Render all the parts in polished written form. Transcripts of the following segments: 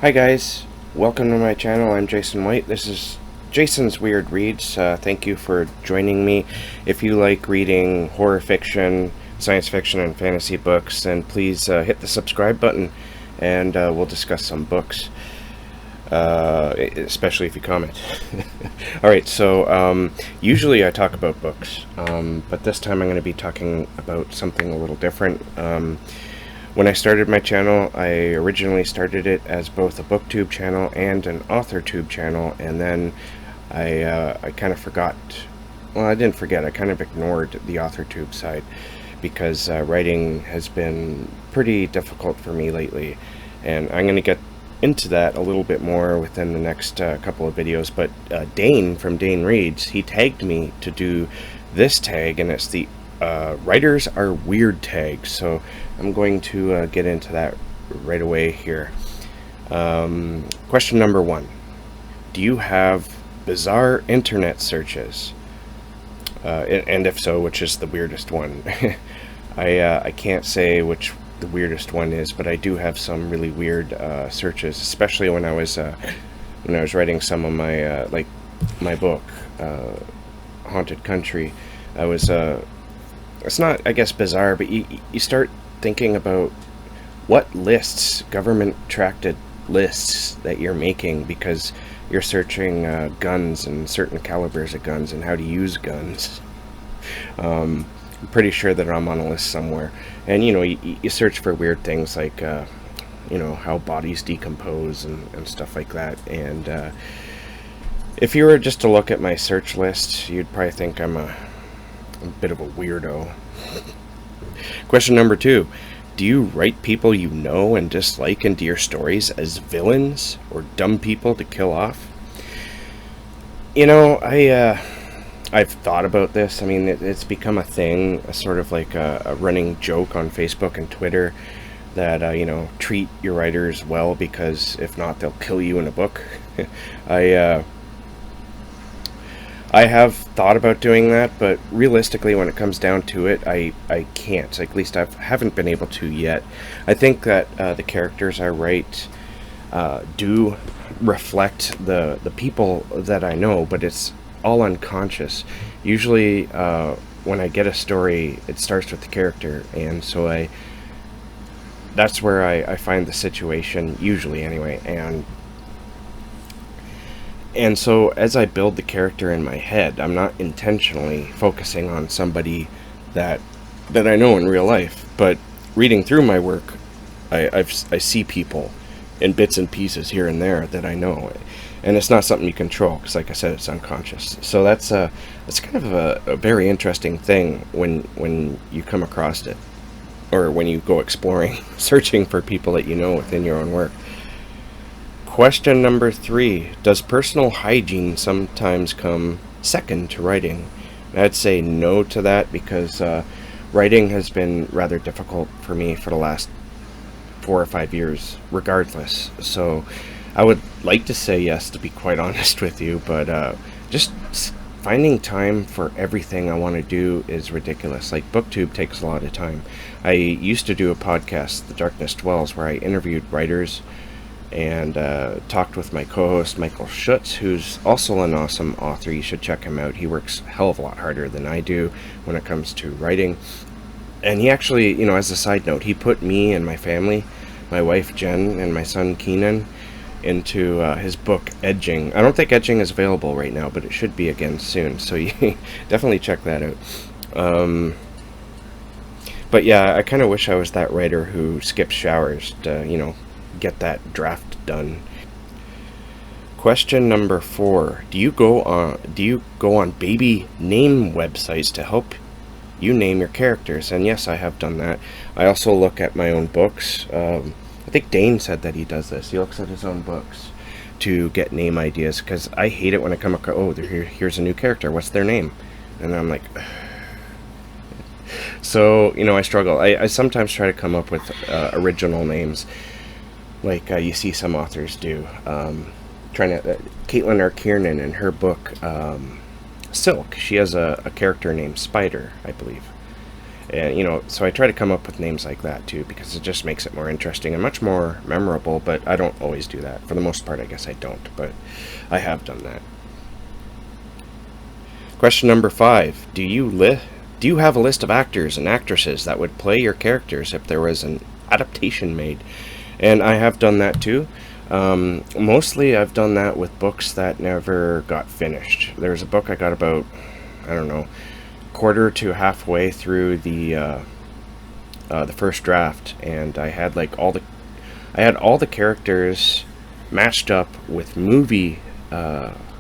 Hi guys, welcome to my channel. I'm Jason White. This is Jason's Weird Reads. Thank you for joining me. If you like reading horror fiction, science fiction, and fantasy books, then please hit the subscribe button and we'll discuss some books, especially if you comment. Alright, so usually I talk about books, but this time I'm going to be talking about something a little different. When I started my channel, I originally started it as both a booktube channel and an authortube channel, and then I kind of forgot. Well, I didn't forget. I kind of ignored the authortube side because writing has been pretty difficult for me lately, and I'm going to get into that a little bit more within the next couple of videos. But Dane from Dane Reads, he tagged me to do this tag, and it's the writers are weird tags, so I'm going to get into that right away here. Question number 1. Do you have bizarre internet searches? And if so, which is the weirdest one? I can't say which the weirdest one is, but I do have some really weird searches, especially when I was writing some of my like my book, Haunted Country. I was it's not, I guess, bizarre, but you start thinking about what lists, government-tracked lists that you're making because you're searching guns and certain calibers of guns and how to use guns. I'm pretty sure that I'm on a list somewhere. And, you search for weird things like, how bodies decompose and stuff like that. And if you were just to look at my search list, you'd probably think I'm a bit of a weirdo. Question number 2. Do you write people you know and dislike into your stories as villains or dumb people to kill off? I've thought about this. I mean, it's become a thing, a sort of like a running joke on Facebook and Twitter that, treat your writers well, because if not, they'll kill you in a book. I have thought about doing that, but realistically, when it comes down to it, I can't. At least I haven't been able to yet. I think that the characters I write do reflect the people that I know, but it's all unconscious. Usually, when I get a story, it starts with the character, and so that's where I find the situation, usually anyway, and so as I build the character in my head, I'm not intentionally focusing on somebody that I know in real life. But reading through my work, I see people in bits and pieces here and there that I know. And it's not something you control, because like I said, it's unconscious. So that's kind of a very interesting thing when you come across it, or when you go exploring, searching for people that you know within your own work. Question number 3. Does personal hygiene sometimes come second to writing? I'd say no to that, because writing has been rather difficult for me for the last 4 or 5 years, regardless. So I would like to say yes, to be quite honest with you, but just finding time for everything I want to do is ridiculous. Like, booktube takes a lot of time. I used to do a podcast, The Darkness Dwells, where I interviewed writers and talked with my co-host Michael Schutz, who's also an awesome author. You should check him out. He works a hell of a lot harder than I do when it comes to writing. And he actually, as a side note, he put me and my family, my wife Jen and my son Keenan, into his book Edging. I don't think Edging is available right now, but it should be again soon, so you definitely check that out. But yeah, I kind of wish I was that writer who skips showers to, get that draft done. Question number 4. Do you go on baby name websites to help you name your characters? And yes, I have done that. I also look at my own books. I think Dane said that he does this. He looks at his own books to get name ideas, because I hate it when I come across, here's a new character, what's their name? And I'm like, ugh. So, I struggle. I sometimes try to come up with original names, like you see some authors do. Caitlin R. Kiernan, in her book Silk, she has a character named Spider, I believe. And, you know, so I try to come up with names like that too, because it just makes it more interesting and much more memorable. But I don't always do that. For the most part, I guess I don't, but I have done that. Question number 5. Do you have a list of actors and actresses that would play your characters if there was an adaptation made? And I have done that too. Mostly I've done that with books that never got finished. There was a book I got about, I don't know, quarter to halfway through the first draft, and I had like all the characters matched up with movie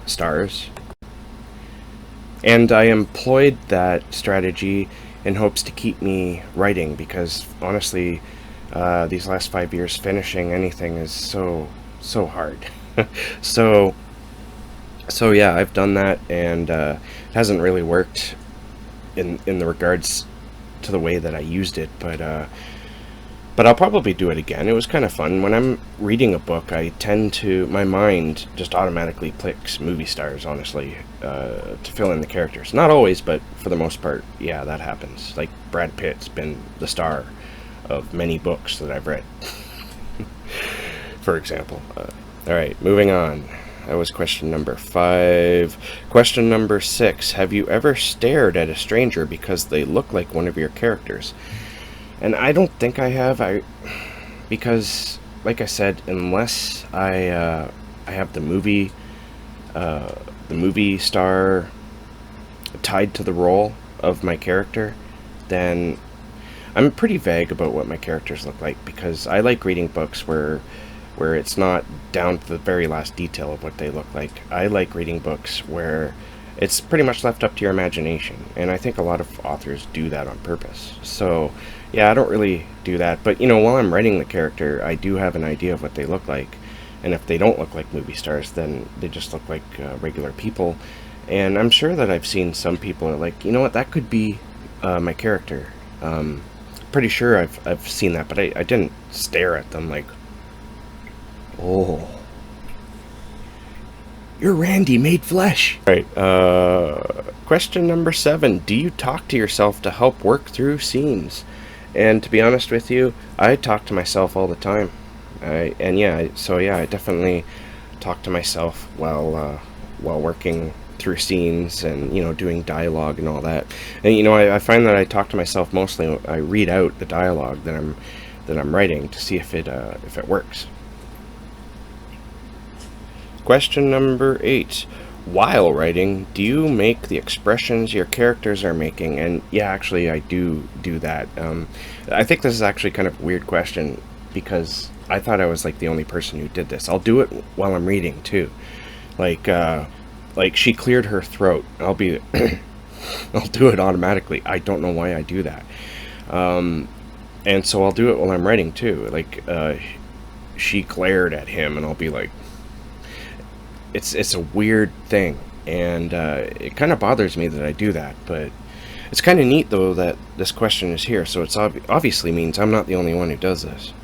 stars, and I employed that strategy in hopes to keep me writing, because honestly, these last 5 years finishing anything is so hard. so yeah, I've done that, and it hasn't really worked in the regards to the way that I used it, but I'll probably do it again. It was kind of fun. When I'm reading a book, my mind just automatically picks movie stars, honestly, to fill in the characters. Not always, but for the most part, yeah, that happens. Like Brad Pitt's been the star of many books that I've read, for example. Alright, moving on. That was question number 5. Question number 6. Have you ever stared at a stranger because they look like one of your characters? And I don't think I have. Because, like I said, unless I have the movie star tied to the role of my character, then I'm pretty vague about what my characters look like, because I like reading books where it's not down to the very last detail of what they look like. I like reading books where it's pretty much left up to your imagination, and I think a lot of authors do that on purpose. So yeah, I don't really do that, but you know, while I'm writing the character, I do have an idea of what they look like, and if they don't look like movie stars, then they just look like regular people. And I'm sure that I've seen some people are like, you know what, that could be my character. Pretty sure I've seen that, but I didn't stare at them like, oh, you're Randy made flesh. Right. Question number 7. Do you talk to yourself to help work through scenes? And to be honest with you, I talk to myself all the time. I definitely talk to myself while working through scenes and, you know, doing dialogue and all that. And you know, I find that I talk to myself mostly. I read out the dialogue that I'm writing to see if it works. Question number 8. While writing, do you make the expressions your characters are making? And yeah, actually I do that. I think this is actually kind of a weird question, because I thought I was like the only person who did this. I'll do it while I'm reading too. Like she cleared her throat. I'll do it automatically. I don't know why I do that. And so I'll do it while I'm writing too. Like she glared at him, and I'll be like, it's a weird thing, and it kind of bothers me that I do that, but it's kind of neat though that this question is here, so it's obviously means I'm not the only one who does this.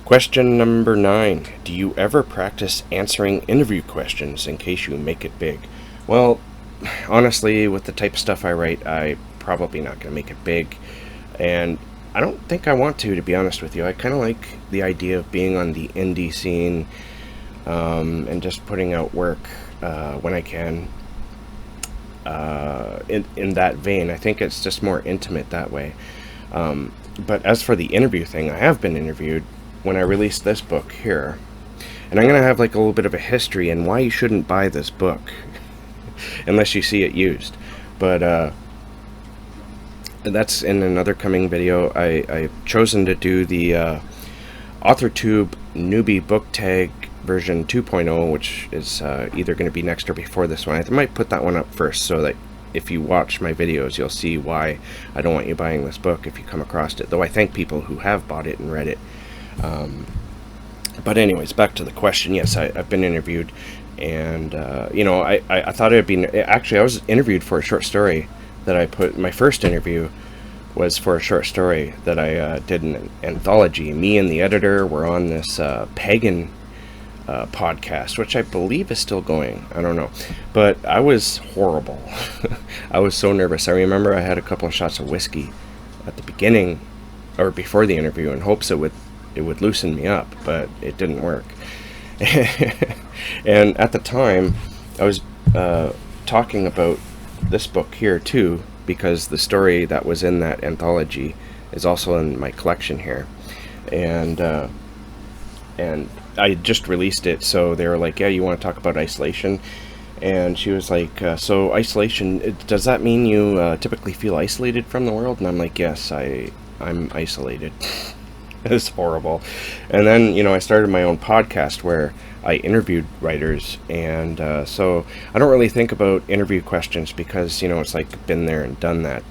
Question number 9. Do you ever practice answering interview questions in case you make it big? Well, honestly, with the type of stuff I write, I'm probably not going to make it big, and I don't think I want to be honest with you. I kind of like the idea of being on the indie scene, and just putting out work when I can, in that vein. I think it's just more intimate that way. But as for the interview thing, I have been interviewed when I released this book here, and I'm going to have like a little bit of a history and why you shouldn't buy this book unless you see it used. But that's in another coming video. I've chosen to do the AuthorTube newbie book tag version 2.0, which is either going to be next or before this one. I might put that one up first, so that if you watch my videos, you'll see why I don't want you buying this book if you come across it, though I thank people who have bought it and read it. But anyways, back to the question. Yes, I've been interviewed, and you know, I thought it'd be, actually I was interviewed for a short story that I put. My first interview was for a short story that I did in an anthology. Me and the editor were on this pagan podcast, which I believe is still going. I don't know, but I was horrible. I was so nervous. I remember I had a couple of shots of whiskey at the beginning or before the interview in hopes it would loosen me up, but it didn't work. And at the time, I was talking about this book here too, because the story that was in that anthology is also in my collection here, and I just released it, so they were like, yeah, you want to talk about isolation? And she was like, so isolation, does that mean you typically feel isolated from the world? And I'm like, yes, I'm isolated. It's horrible. And then, I started my own podcast where I interviewed writers, and so I don't really think about interview questions because, it's like been there and done that.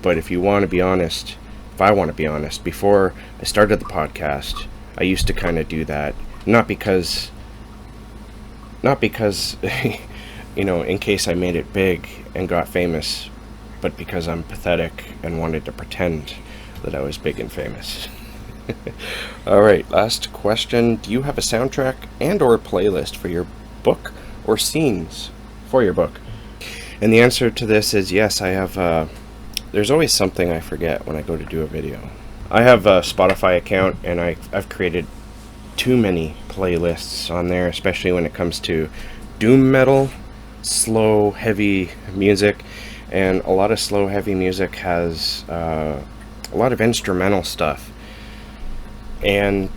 But if I want to be honest, before I started the podcast, I used to kind of do that, not because in case I made it big and got famous, but because I'm pathetic and wanted to pretend that I was big and famous. Alright, last question. Do you have a soundtrack and or playlist for your book or scenes for your book? And the answer to this is yes, I have. There's always something I forget when I go to do a video. I have a Spotify account, and I've created too many playlists on there, especially when it comes to doom metal, slow, heavy music, and a lot of slow, heavy music has a lot of instrumental stuff. And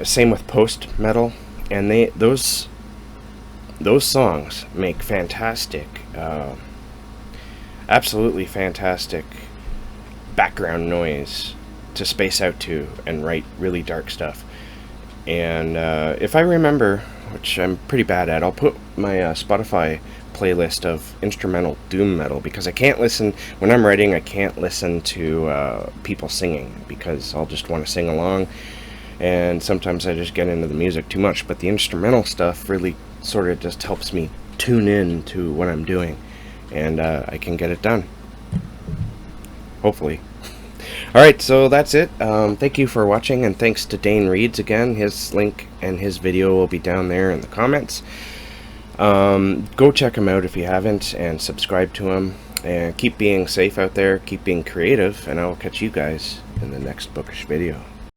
same with post metal, and those songs make fantastic, absolutely fantastic background noise to space out to and write really dark stuff. And if I remember, which I'm pretty bad at, I'll put my Spotify playlist of instrumental doom metal, because I can't listen when I'm writing. I can't listen to people singing because I'll just want to sing along, and sometimes I just get into the music too much. But the instrumental stuff really sort of just helps me tune in to what I'm doing, and I can get it done, hopefully. Alright, so that's it. Thank you for watching, and thanks to Dane Reads again. His link and his video will be down there in the comments. Go check him out if you haven't, and subscribe to him, and keep being safe out there, keep being creative, and I will catch you guys in the next bookish video.